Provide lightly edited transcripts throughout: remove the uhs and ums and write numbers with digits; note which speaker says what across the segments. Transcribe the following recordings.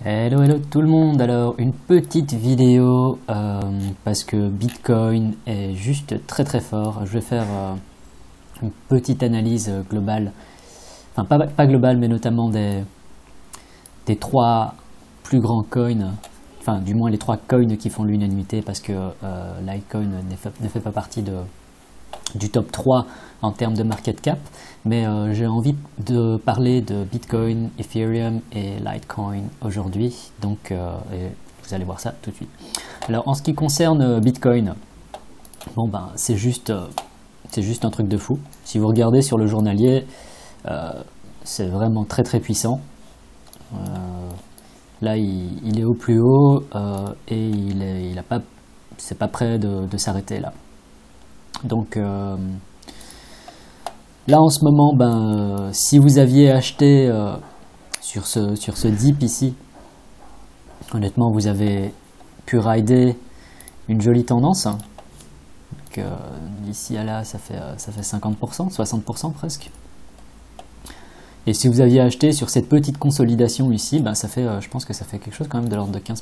Speaker 1: Hello hello tout le monde, alors une petite vidéo parce que Bitcoin est juste très fort. Je vais faire une petite analyse globale, enfin pas globale mais notamment des trois plus grands coins, enfin du moins les trois coins qui font l'unanimité parce que Litecoin ne fait pas partie du top 3 en termes de market cap, mais j'ai envie de parler de Bitcoin, Ethereum et Litecoin aujourd'hui, donc vous allez voir ça tout de suite. Alors en ce qui concerne Bitcoin, bon ben c'est juste un truc de fou. Si vous regardez sur le journalier, c'est vraiment très puissant. Là il est au plus haut et c'est pas prêt de s'arrêter là. Donc là en ce moment, si vous aviez acheté sur ce dip ici, honnêtement vous avez pu rider une jolie tendance. Donc d'ici à là ça fait 50%, 60% presque. Et si vous aviez acheté sur cette petite consolidation ici, ça fait, je pense que ça fait quelque chose quand même de l'ordre de 15%.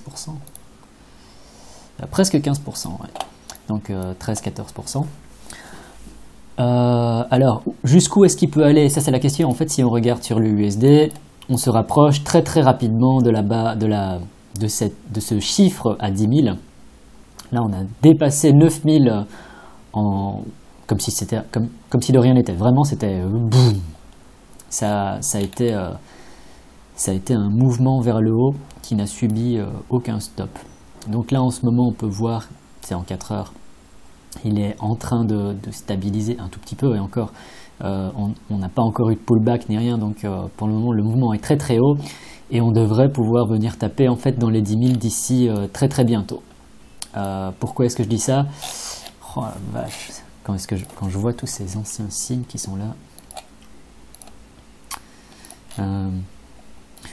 Speaker 1: Presque 15%, ouais. Donc 13-14%. Alors, jusqu'où est-ce qu'il peut aller? Ça, c'est la question. En fait, si on regarde sur l'USD, on se rapproche très rapidement de ce chiffre à 10 000. Là, on a dépassé 9 000 comme si de rien n'était. Vraiment, c'était boum. Ça a été un mouvement vers le haut qui n'a subi aucun stop. Donc là, en ce moment, on peut voir, c'est en 4 heures, il est en train de stabiliser un tout petit peu, et encore, on n'a pas encore eu de pullback ni rien, donc pour le moment, le mouvement est très haut, et on devrait pouvoir venir taper en fait dans les 10 000 d'ici très bientôt. Pourquoi est-ce que je dis ça? Oh la vache, quand je vois tous ces anciens signes qui sont là.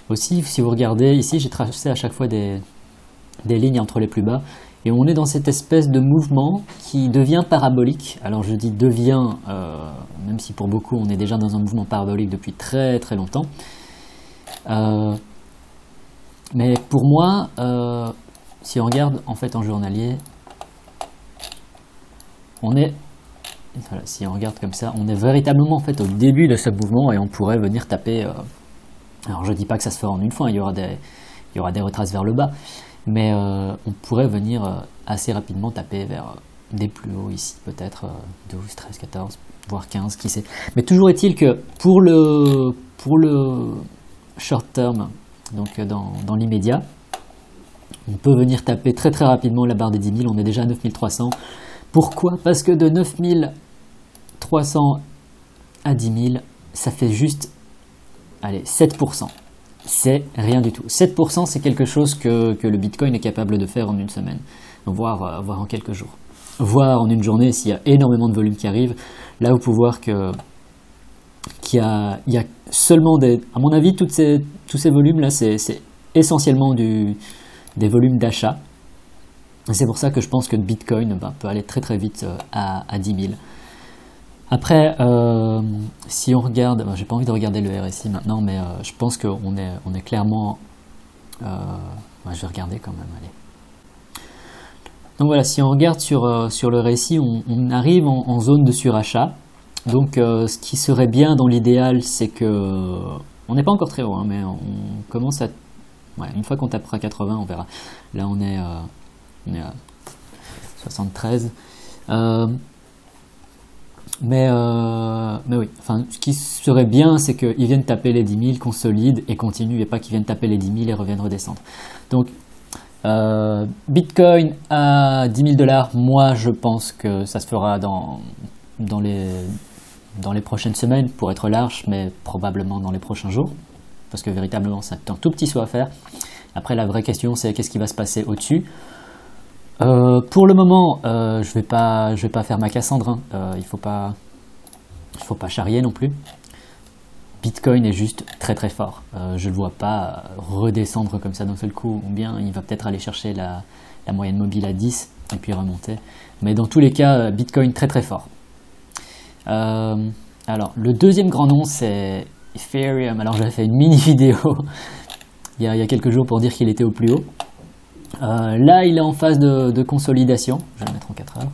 Speaker 1: Aussi, si vous regardez ici, j'ai tracé à chaque fois des lignes entre les plus bas, et on est dans cette espèce de mouvement qui devient parabolique. Alors je dis devient, même si pour beaucoup on est déjà dans un mouvement parabolique depuis très longtemps. Mais pour moi, si on regarde en fait en journalier, si on regarde comme ça, on est véritablement en fait au début de ce mouvement, et on pourrait venir taper. Alors je dis pas que ça se fera en une fois, il y aura des retraces vers le bas. Mais on pourrait venir assez rapidement taper vers des plus hauts ici, peut-être 12, 13, 14, voire 15, qui sait. Mais toujours est-il que pour le short term, donc dans l'immédiat, on peut venir taper très rapidement la barre des 10 000, on est déjà à 9 300. Pourquoi? Parce que de 9 300 à 10 000, ça fait juste, allez, 7%. C'est rien du tout. 7%, c'est quelque chose que le Bitcoin est capable de faire en une semaine, voire en quelques jours. Voire en une journée, s'il y a énormément de volume qui arrive. Là, vous pouvez voir qu'il y a seulement à mon avis, tous ces volumes-là, c'est essentiellement des volumes d'achat. C'est pour ça que je pense que le Bitcoin peut aller très vite à 10 000. Après, si on regarde, j'ai pas envie de regarder le RSI maintenant, mais je pense qu'on est clairement, je vais regarder quand même, allez. Donc voilà, si on regarde sur le RSI, on arrive en zone de surachat. Donc ce qui serait bien dans l'idéal, c'est que, on n'est pas encore très haut, hein, mais on commence à, une fois qu'on tapera 80, on verra. Là on est à 73. Mais oui, enfin, ce qui serait bien, c'est qu'ils viennent taper les 10 000, consolident et continuent, et pas qu'ils viennent taper les 10 000 et reviennent redescendre. Donc, Bitcoin à 10 000 $, moi je pense que ça se fera dans les prochaines semaines, pour être large, mais probablement dans les prochains jours, parce que véritablement c'est un tout petit saut à faire. Après, la vraie question, c'est qu'est-ce qui va se passer au-dessus. Pour le moment, je vais pas faire ma Cassandre, hein. Il faut pas charrier non plus. Bitcoin est juste très fort. Je le vois pas redescendre comme ça d'un seul coup, ou bien il va peut-être aller chercher la moyenne mobile à 10 et puis remonter. Mais dans tous les cas, Bitcoin très fort. Alors, le deuxième grand nom, c'est Ethereum. Alors, j'avais fait une mini vidéo il y a quelques jours pour dire qu'il était au plus haut. Là, il est en phase de consolidation. Je vais le mettre en 4 heures.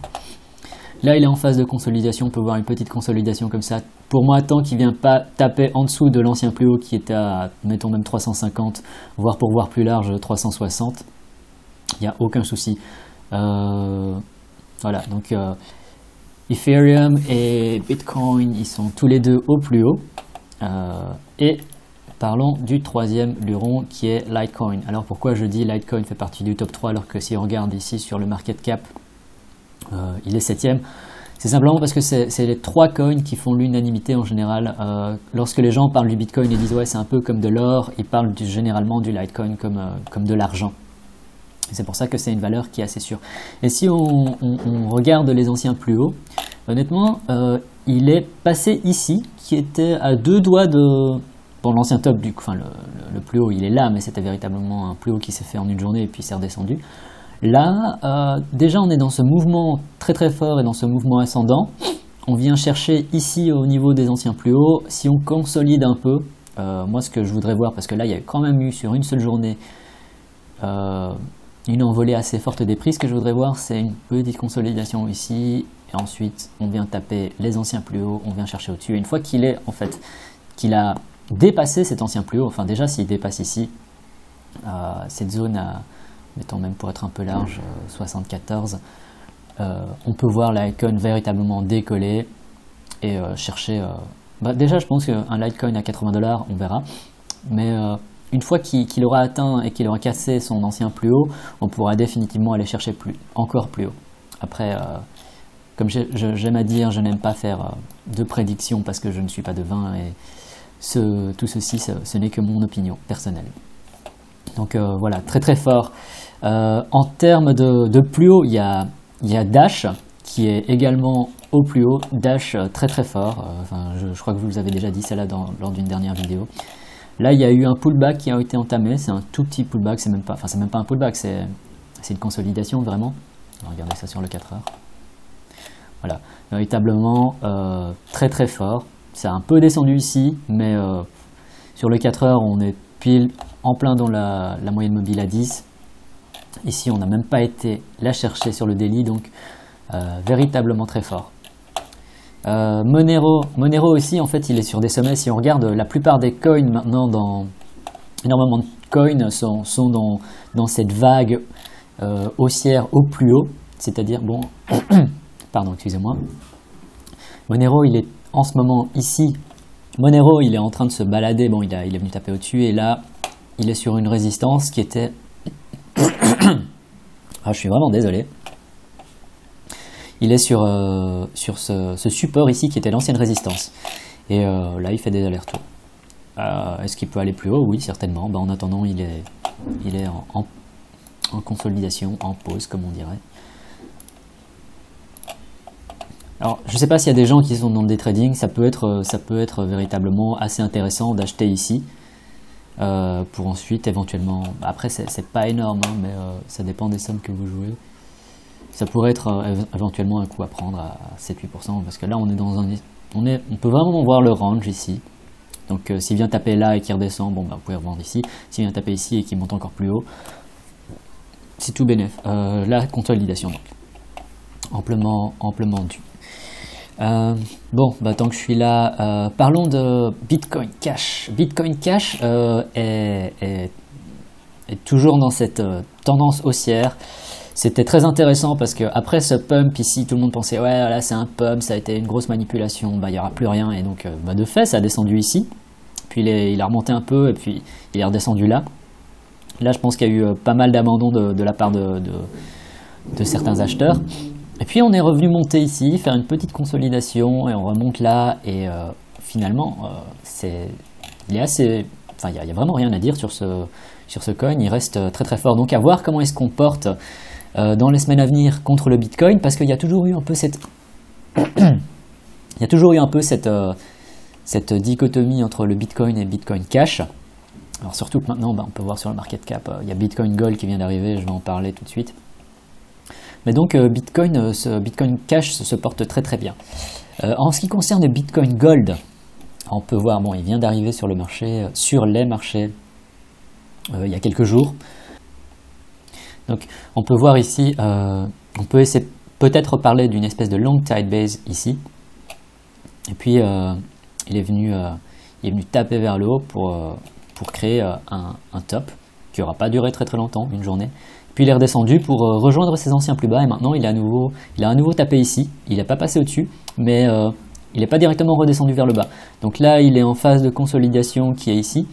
Speaker 1: Là, il est en phase de consolidation. On peut voir une petite consolidation comme ça. Pour moi, tant qu'il ne vient pas taper en dessous de l'ancien plus haut qui était à, mettons même 350, voire pour voir plus large, 360, il n'y a aucun souci. Voilà, donc Ethereum et Bitcoin, ils sont tous les deux au plus haut. Et parlons du troisième luron qui est Litecoin. Alors pourquoi je dis Litecoin fait partie du top 3 alors que si on regarde ici sur le market cap, il est 7e. C'est simplement parce que c'est les 3 coins qui font l'unanimité en général. Lorsque les gens parlent du Bitcoin et disent ouais c'est un peu comme de l'or, ils parlent généralement du Litecoin comme de l'argent. C'est pour ça que c'est une valeur qui est assez sûre. Et si on regarde les anciens plus hauts, honnêtement, il est passé ici, qui était à 2 doigts de... Bon, l'ancien top, enfin le plus haut, il est là, mais c'était véritablement un plus haut qui s'est fait en une journée et puis c'est redescendu. Là, déjà, on est dans ce mouvement très très fort et dans ce mouvement ascendant. On vient chercher ici au niveau des anciens plus hauts. Si on consolide un peu, moi ce que je voudrais voir, parce que là, il y a quand même eu sur une seule journée une envolée assez forte des prix, ce que je voudrais voir, c'est une petite consolidation ici. Et ensuite, on vient taper les anciens plus hauts, on vient chercher au-dessus. Et une fois qu'il est, en fait, qu'il a dépassé cet ancien plus haut, enfin déjà s'il dépasse ici, cette zone à, mettons même pour être un peu large, 74, on peut voir la Litecoin véritablement décoller et chercher... déjà je pense qu'un Litecoin à 80 $, on verra, mais une fois qu'il aura atteint et qu'il aura cassé son ancien plus haut, on pourra définitivement aller chercher encore plus haut. Après, comme j'aime à dire, je n'aime pas faire de prédictions parce que je ne suis pas devin et tout ceci, ce n'est que mon opinion personnelle. Donc voilà, très très fort. En termes de plus haut, il y a Dash qui est également au plus haut. Dash très très fort. Enfin, je crois que vous avez déjà dit celle-là lors d'une dernière vidéo. Là, il y a eu un pullback qui a été entamé. C'est un tout petit pullback. C'est même pas un pullback. C'est une consolidation vraiment. On va regarder ça sur le 4 heures. Voilà, véritablement très très fort. C'est un peu descendu ici, mais sur le 4 heures, on est pile en plein dans la moyenne mobile à 10. Ici, on n'a même pas été la chercher sur le daily, donc véritablement très fort. Monero aussi, en fait, il est sur des sommets. Si on regarde, la plupart des coins maintenant, énormément de coins sont dans cette vague haussière au plus haut. C'est-à-dire, bon, pardon, excusez-moi. Monero, il est en ce moment ici. Monero, il est en train de se balader. Bon, il est venu taper au-dessus et là, il est sur une résistance qui était... Ah, je suis vraiment désolé. Il est sur ce support ici qui était l'ancienne résistance. Et là, il fait des allers-retours. Est-ce qu'il peut aller plus haut? Oui, certainement. En attendant, il est en consolidation, en pause, comme on dirait. Alors, je ne sais pas s'il y a des gens qui sont dans le day trading. Ça peut être véritablement assez intéressant d'acheter ici. Pour ensuite éventuellement, après c'est pas énorme hein, mais ça dépend des sommes que vous jouez, ça pourrait être éventuellement un coup à prendre à 7-8% parce que là on est dans on peut vraiment voir le range ici, donc s'il vient taper là et qu'il redescend, bon vous pouvez revendre ici, s'il vient taper ici et qu'il monte encore plus haut, c'est tout bénef. La consolidation donc amplement due. Bon, tant que je suis là, parlons de Bitcoin Cash. Bitcoin Cash est toujours dans cette tendance haussière. C'était très intéressant parce que après ce pump ici, tout le monde pensait ouais là c'est un pump, ça a été une grosse manipulation, il n'y aura plus rien et donc de fait ça a descendu ici, puis il a remonté un peu et puis il est redescendu là. Là je pense qu'il y a eu pas mal d'abandon de la part de certains acheteurs. Et puis on est revenu monter ici, faire une petite consolidation et on remonte là et finalement il y a vraiment rien à dire sur ce coin, il reste très très fort. Donc à voir comment il se comporte dans les semaines à venir contre le Bitcoin parce qu'il y a toujours eu un peu cette cette dichotomie entre le Bitcoin et Bitcoin Cash. Alors surtout que maintenant on peut voir sur le market cap, il y a Bitcoin Gold qui vient d'arriver, je vais en parler tout de suite. Mais donc Bitcoin Cash se porte très très bien. En ce qui concerne le Bitcoin Gold, on peut voir, bon, il vient d'arriver sur le marché, sur les marchés il y a quelques jours. Donc on peut voir ici, on peut essayer peut-être parler d'une espèce de long tide base ici. Et puis il est venu taper vers le haut pour créer un top qui n'aura pas duré très longtemps, une journée. Puis il est redescendu pour rejoindre ses anciens plus bas et maintenant il a à nouveau tapé ici. Il n'a pas passé au-dessus, mais il n'est pas directement redescendu vers le bas. Donc là il est en phase de consolidation qui est ici.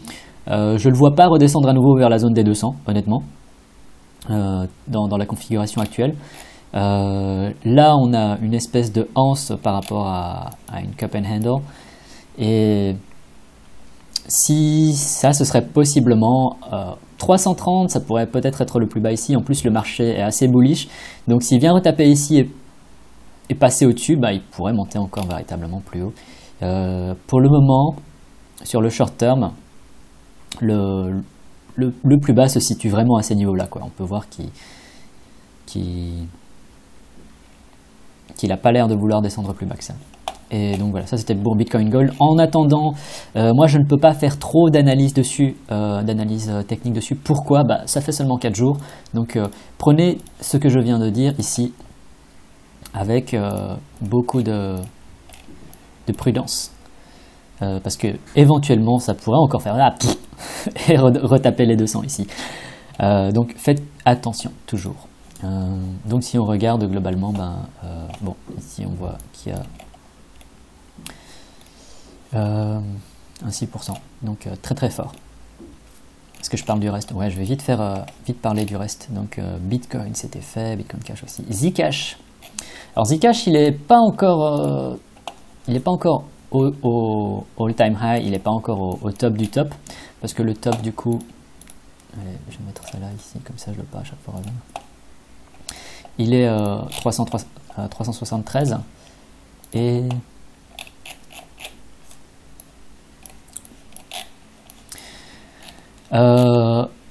Speaker 1: Je ne le vois pas redescendre à nouveau vers la zone des 200, honnêtement, dans la configuration actuelle. Là on a une espèce de anse par rapport à une cup and handle. Et si ça, ce serait possiblement 330, ça pourrait peut-être être le plus bas ici. En plus, le marché est assez bullish. Donc, s'il vient retaper ici et passer au-dessus, bah, il pourrait monter encore véritablement plus haut. Pour le moment, sur le short terme, le plus bas se situe vraiment à ces niveaux-là. On peut voir qu'il n'a pas l'air de vouloir descendre plus bas que ça. Et donc voilà, ça c'était pour Bitcoin Gold. En attendant, moi je ne peux pas faire trop d'analyse dessus, d'analyse technique dessus. Pourquoi? Ça fait seulement 4 jours. Donc prenez ce que je viens de dire ici avec beaucoup de prudence. Parce que éventuellement ça pourrait encore faire là et retaper les 200 ici. Donc faites attention toujours. Donc si on regarde globalement, bon, ici on voit qu'il y a un 6%, donc très fort. Est-ce que je parle du reste? Ouais, je vais vite parler du reste. Donc Bitcoin c'était fait, Bitcoin Cash aussi. Zcash. Alors Zcash il n'est pas encore au all-time high, il n'est pas encore au top du top, parce que le top du coup, allez, je vais mettre ça là ici, comme ça je le pas à chaque fois revenir. Il est 373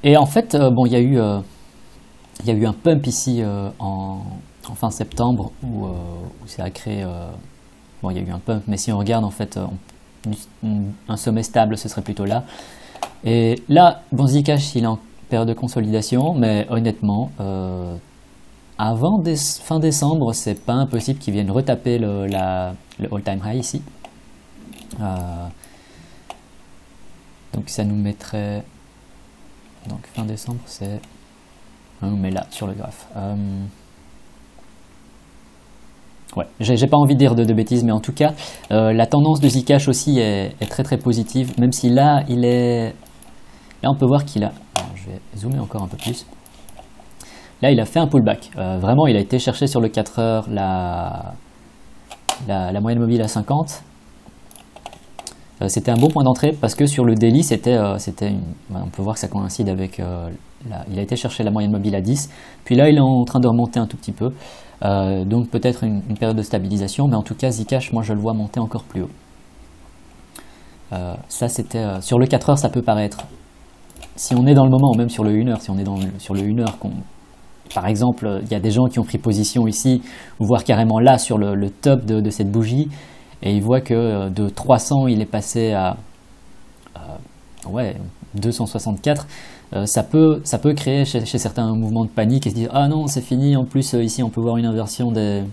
Speaker 1: et en fait, bon, il y a eu un pump ici en fin septembre où ça a créé. Bon, il y a eu un pump, mais si on regarde en fait un sommet stable, ce serait plutôt là. Et là, bon, Zcash, il est en période de consolidation, mais honnêtement, avant fin décembre, c'est pas impossible qu'ils viennent retaper le all-time high ici. Donc ça nous mettrait. Donc fin décembre, c'est. On nous met là sur le graphe. Ouais, j'ai pas envie de dire de bêtises, mais en tout cas, la tendance de Zcash aussi est très positive, même si là, il est. Là, on peut voir qu'il a. Alors, je vais zoomer encore un peu plus. Là, il a fait un pullback. Vraiment, il a été chercher sur le 4 heures la moyenne mobile à 50. C'était un bon point d'entrée parce que sur le daily, on peut voir que ça coïncide avec. Il a été chercher la moyenne mobile à 10. Puis là, il est en train de remonter un tout petit peu. Donc peut-être une période de stabilisation. Mais en tout cas, Zcash, moi, je le vois monter encore plus haut. Ça, c'était. Sur le 4 heures, ça peut paraître. Si on est dans le moment, ou même sur le 1 heure, si on est sur le 1 heure, par exemple, il y a des gens qui ont pris position ici, ou voire carrément là, sur le top de cette bougie. Et il voit que de 300, il est passé à 264. Ça peut créer chez certains un mouvement de panique et se dire « Ah non, c'est fini, en plus ici on peut voir une inversion des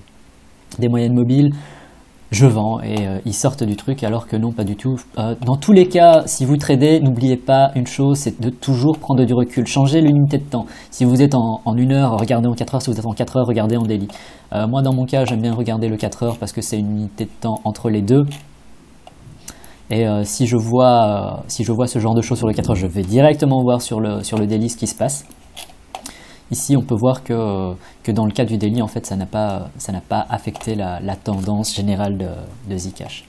Speaker 1: moyennes mobiles, je vends » et ils sortent du truc alors que non, pas du tout. Dans tous les cas, si vous tradez, n'oubliez pas une chose, c'est de toujours prendre du recul, changer l'unité de temps. Si vous êtes en 1 heure, regardez en 4 heures, si vous êtes en 4 heures, regardez en daily. Moi dans mon cas, j'aime bien regarder le 4 heures parce que c'est une unité de temps entre les deux. Et si je vois ce genre de choses sur le 4 heures, je vais directement voir sur le daily ce qui se passe. Ici, on peut voir que dans le cas du daily, en fait, ça n'a pas affecté la tendance générale de Zcash.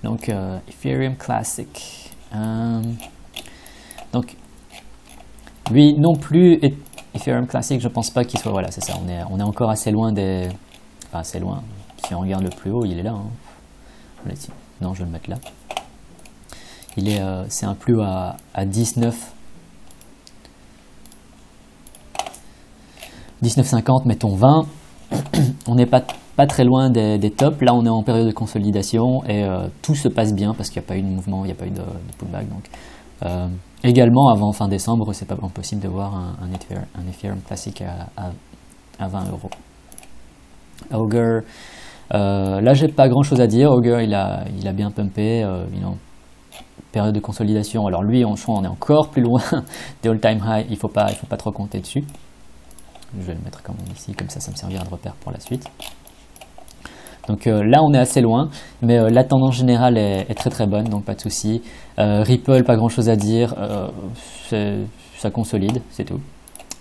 Speaker 1: Donc, Ethereum Classic. Donc, lui non plus, Ethereum Classic, je pense pas qu'il soit. Voilà, c'est ça. On est encore assez loin des. Enfin, assez loin. Si on regarde le plus haut, il est là. Hein. Non, je vais le mettre là. C'est un plus haut à 19. 19,50, mettons 20. On n'est pas très loin des tops. Là, on est en période de consolidation et tout se passe bien parce qu'il n'y a pas eu de mouvement, il n'y a pas eu de pullback. Donc, également, avant fin décembre, c'est pas impossible de voir un Ethereum classique à 20 euros. Augur, là j'ai pas grand chose à dire. Augur il a bien pumpé, il est en période de consolidation. Alors lui, on est encore plus loin des all-time high, il faut pas trop compter dessus. Je vais le mettre quand même ici, comme ça me servira de repère pour la suite. Donc là on est assez loin, mais la tendance générale est très très bonne, donc pas de souci. Ripple, pas grand chose à dire, ça consolide, c'est tout.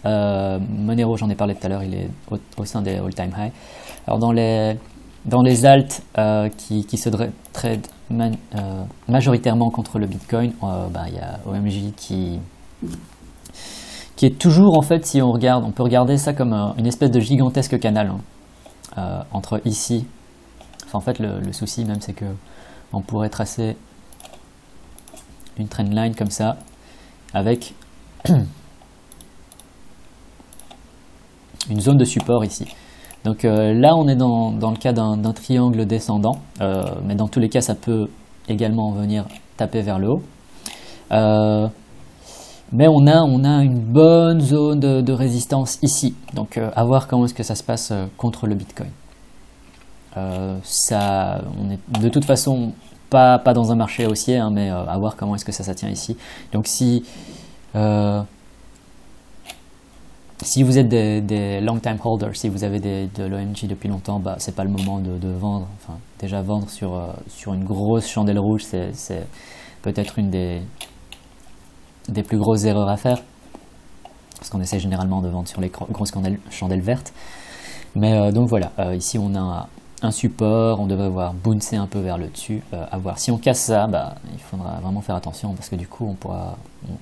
Speaker 1: Monero, j'en ai parlé tout à l'heure, il est au sein des all-time high. Alors dans les alts qui se trade majoritairement contre le Bitcoin, il y a OMJ qui est toujours, en fait, si on regarde, on peut regarder ça comme une espèce de gigantesque canal entre ici. Enfin, en fait, le souci même, c'est que on pourrait tracer une trendline comme ça, avec une zone de support ici. Donc là, on est dans le cas d'un triangle descendant, mais dans tous les cas, ça peut également venir taper vers le haut. Mais on a une bonne zone de résistance ici. Donc à voir comment est-ce que ça se passe contre le Bitcoin. On est de toute façon pas dans un marché haussier, hein, mais à voir comment est-ce que ça tient ici. Donc si vous êtes des long time holders, si vous avez de l'OMG depuis longtemps, c'est pas le moment de vendre. Enfin, déjà vendre sur une grosse chandelle rouge, c'est peut-être une des plus grosses erreurs à faire, parce qu'on essaie généralement de vendre sur les grosses chandelles vertes. Mais donc voilà, ici on a un support, on devrait voir bouncer un peu vers le dessus, à voir. Si on casse ça, il faudra vraiment faire attention, parce que du coup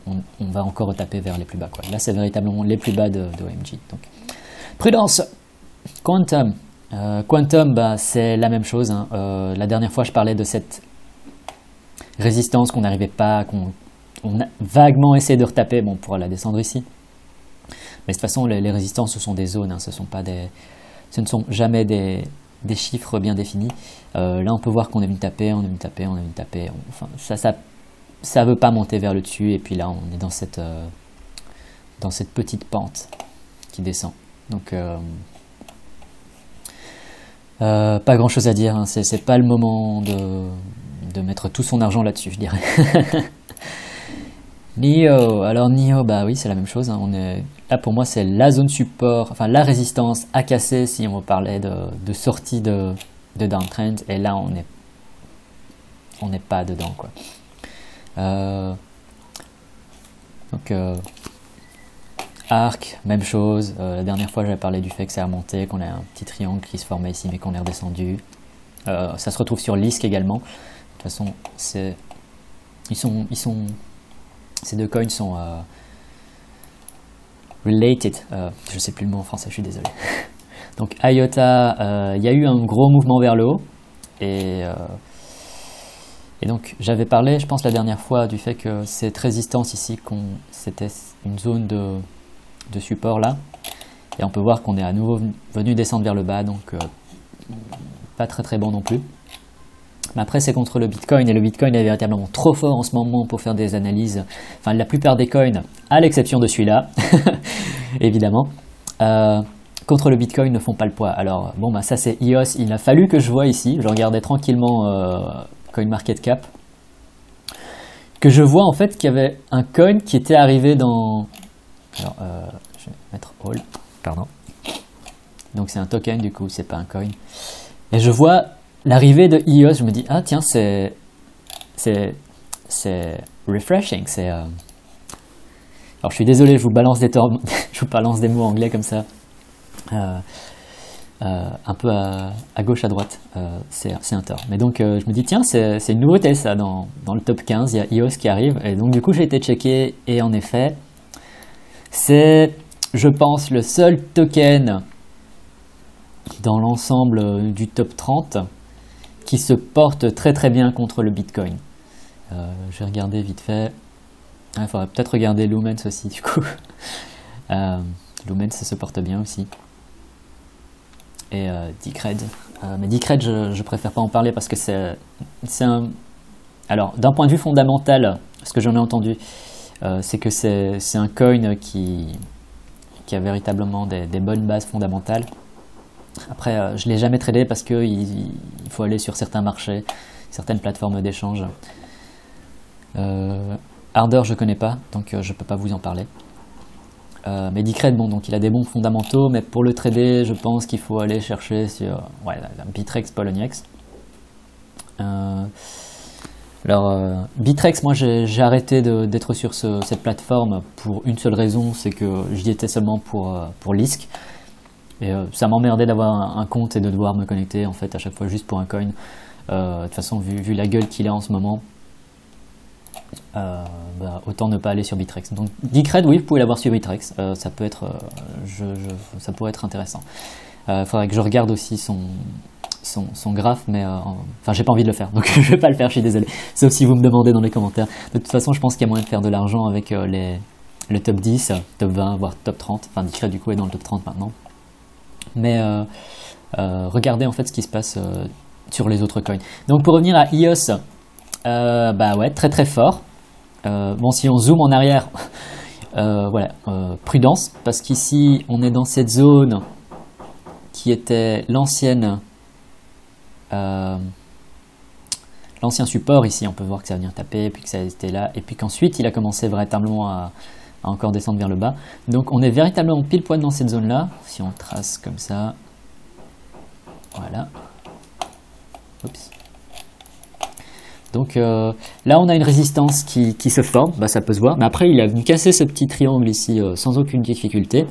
Speaker 1: on va encore retaper vers les plus bas, quoi. Là c'est véritablement les plus bas de OMG. Donc prudence. Quantum, c'est la même chose, hein. La dernière fois je parlais de cette résistance qu'on n'arrivait pas, on a vaguement essayé de retaper. Bon, on pourra la descendre ici, mais de toute façon les résistances, ce sont des zones, hein. Ce ne sont jamais des chiffres bien définis. Là on peut voir qu'on est venu taper, enfin ça veut pas monter vers le dessus, et puis là on est dans cette petite pente qui descend. Donc pas grand chose à dire, hein. C'est pas le moment de mettre tout son argent là-dessus, je dirais. NIO, alors NIO, oui, c'est la même chose, hein. Là pour moi c'est la zone support, enfin la résistance à casser si on parlait de sortie de downtrend, et là on n'est pas dedans, quoi. Donc ARK, même chose. La dernière fois j'avais parlé du fait que ça a remonté, qu'on a un petit triangle qui se formait ici mais qu'on est redescendu. Ça se retrouve sur Lisk également. De toute façon ces deux coins sont related, je sais plus le mot en français, je suis désolé. Donc IOTA, il y a eu un gros mouvement vers le haut, et donc j'avais parlé, je pense la dernière fois, du fait que cette résistance ici, c'était une zone de support là, et on peut voir qu'on est à nouveau venu descendre vers le bas, donc pas très très bon non plus. Mais après c'est contre le Bitcoin, et le Bitcoin est véritablement trop fort en ce moment pour faire des analyses. Enfin, la plupart des coins, à l'exception de celui-là, évidemment, contre le Bitcoin ne font pas le poids. Alors bon, ça c'est EOS, il a fallu que je vois ici, je regardais tranquillement CoinMarketCap, que je vois en fait qu'il y avait un coin qui était arrivé dans... Alors je vais mettre all, pardon. Donc c'est un token, du coup c'est pas un coin. Et je vois l'arrivée de EOS, je me dis, ah tiens, c'est refreshing. Alors je suis désolé, je vous balance des mots anglais comme ça, un peu à gauche, à droite, c'est un tort. Mais donc je me dis, tiens, c'est une nouveauté ça, dans le top 15, il y a EOS qui arrive, et donc du coup j'ai été checker, et en effet, c'est, je pense, le seul token dans l'ensemble du top 30 qui se porte très très bien contre le Bitcoin. Je vais regarder vite fait. Il faudrait peut-être regarder Lumens aussi, du coup. Lumens, ça se porte bien aussi. Et Decred. Mais Decred, je préfère pas en parler parce que c'est un... Alors, d'un point de vue fondamental, ce que j'en ai entendu, c'est que c'est un coin qui a véritablement des bonnes bases fondamentales. Après, je ne l'ai jamais tradé parce qu'il faut aller sur certains marchés, certaines plateformes d'échange. Harder, je ne connais pas, donc je ne peux pas vous en parler. Mais Decred, bon, donc il a des bons fondamentaux, mais pour le trader, je pense qu'il faut aller chercher sur Bittrex, Poloniex. Bittrex, moi j'ai arrêté d'être sur cette plateforme pour une seule raison, c'est que j'y étais seulement pour l'ISK. Et ça m'emmerdait d'avoir un compte et de devoir me connecter en fait à chaque fois juste pour un coin. De toute façon, vu la gueule qu'il a en ce moment, autant ne pas aller sur Bittrex. Donc Decred, oui, vous pouvez l'avoir sur Bittrex, ça peut être, ça pourrait être intéressant. Faudrait que je regarde aussi son graphe, mais enfin j'ai pas envie de le faire, donc je vais pas le faire, je suis désolé. Sauf si vous me demandez dans les commentaires. De toute façon, je pense qu'il y a moyen de faire de l'argent avec le top 10, top 20, voire top 30. Enfin, Decred du coup est dans le top 30 maintenant. Mais regardez en fait ce qui se passe sur les autres coins. Donc pour revenir à EOS, ouais, très très fort. Bon, si on zoome en arrière, voilà, prudence, parce qu'ici on est dans cette zone qui était l'ancien support. Ici on peut voir que ça va venir taper, puis que ça était là, et puis qu'ensuite il a commencé véritablement à encore descendre vers le bas. Donc on est véritablement pile poil dans cette zone là, si on trace comme ça, voilà. Oups. Donc là on a une résistance qui se forme, ça peut se voir, mais après il a venu casser ce petit triangle ici sans aucune difficulté.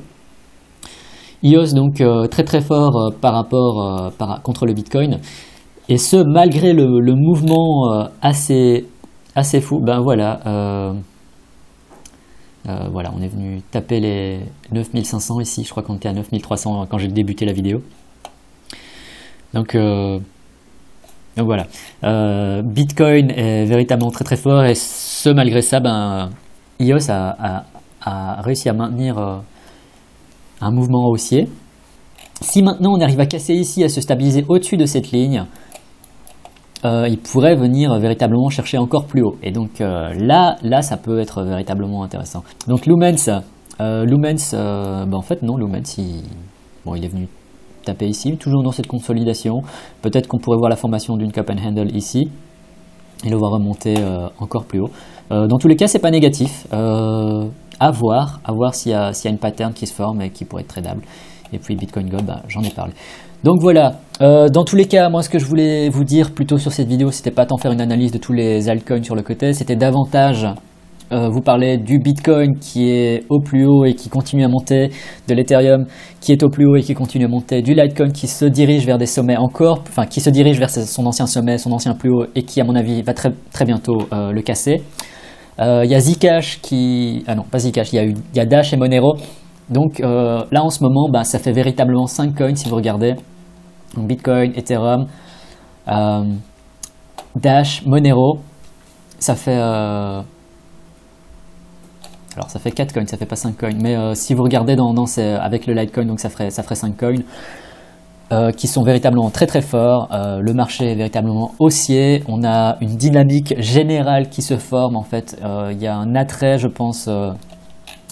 Speaker 1: EOS donc très très fort par rapport contre le Bitcoin, et ce malgré le mouvement assez fou. Voilà, voilà, on est venu taper les 9500 ici, je crois qu'on était à 9300 quand j'ai débuté la vidéo. Donc voilà, Bitcoin est véritablement très très fort, et ce malgré ça, EOS a réussi à maintenir un mouvement haussier. Si maintenant on arrive à casser ici, à se stabiliser au-dessus de cette ligne, il pourrait venir véritablement chercher encore plus haut. Et donc là ça peut être véritablement intéressant. Donc Lumens, en fait non, Lumens il est venu taper ici, toujours dans cette consolidation. Peut-être qu'on pourrait voir la formation d'une cup and handle ici, et le voir remonter encore plus haut. Dans tous les cas, c'est pas négatif. À voir s'il y a une pattern qui se forme et qui pourrait être tradable. Et puis Bitcoin Gold, j'en ai parlé. Donc voilà, dans tous les cas, moi ce que je voulais vous dire plutôt sur cette vidéo, c'était pas tant faire une analyse de tous les altcoins sur le côté, c'était davantage vous parler du Bitcoin qui est au plus haut et qui continue à monter, de l'Ethereum qui est au plus haut et qui continue à monter, du Litecoin qui se dirige vers des sommets qui se dirige vers son ancien sommet, son ancien plus haut, et qui à mon avis va très, très bientôt le casser. Il y a Zcash il y a Dash et Monero. Donc là en ce moment, ça fait véritablement 5 coins si vous regardez. Donc, Bitcoin, Ethereum, Dash, Monero, ça fait... alors ça fait 4 coins, ça fait pas 5 coins, mais si vous regardez avec le Litecoin, donc ça ferait 5 coins qui sont véritablement très très forts. Le marché est véritablement haussier, on a une dynamique générale qui se forme en fait. Il y a un attrait, je pense,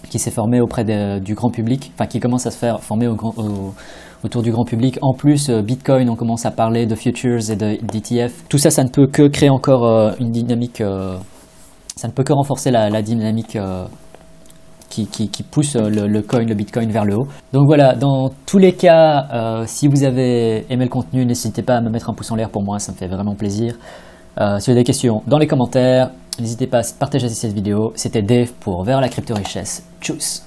Speaker 1: qui s'est formé auprès du grand public, enfin qui commence à se faire former autour du grand public. En plus, Bitcoin, on commence à parler de futures et d'ETF. Tout ça, ça ne peut que créer encore une dynamique, ça ne peut que renforcer la dynamique qui pousse le Bitcoin vers le haut. Donc voilà, dans tous les cas, si vous avez aimé le contenu, n'hésitez pas à me mettre un pouce en l'air pour moi, ça me fait vraiment plaisir. Si vous avez des questions, dans les commentaires, n'hésitez pas à partager cette vidéo. C'était Dave pour Vers la crypto richesse. Tchuss!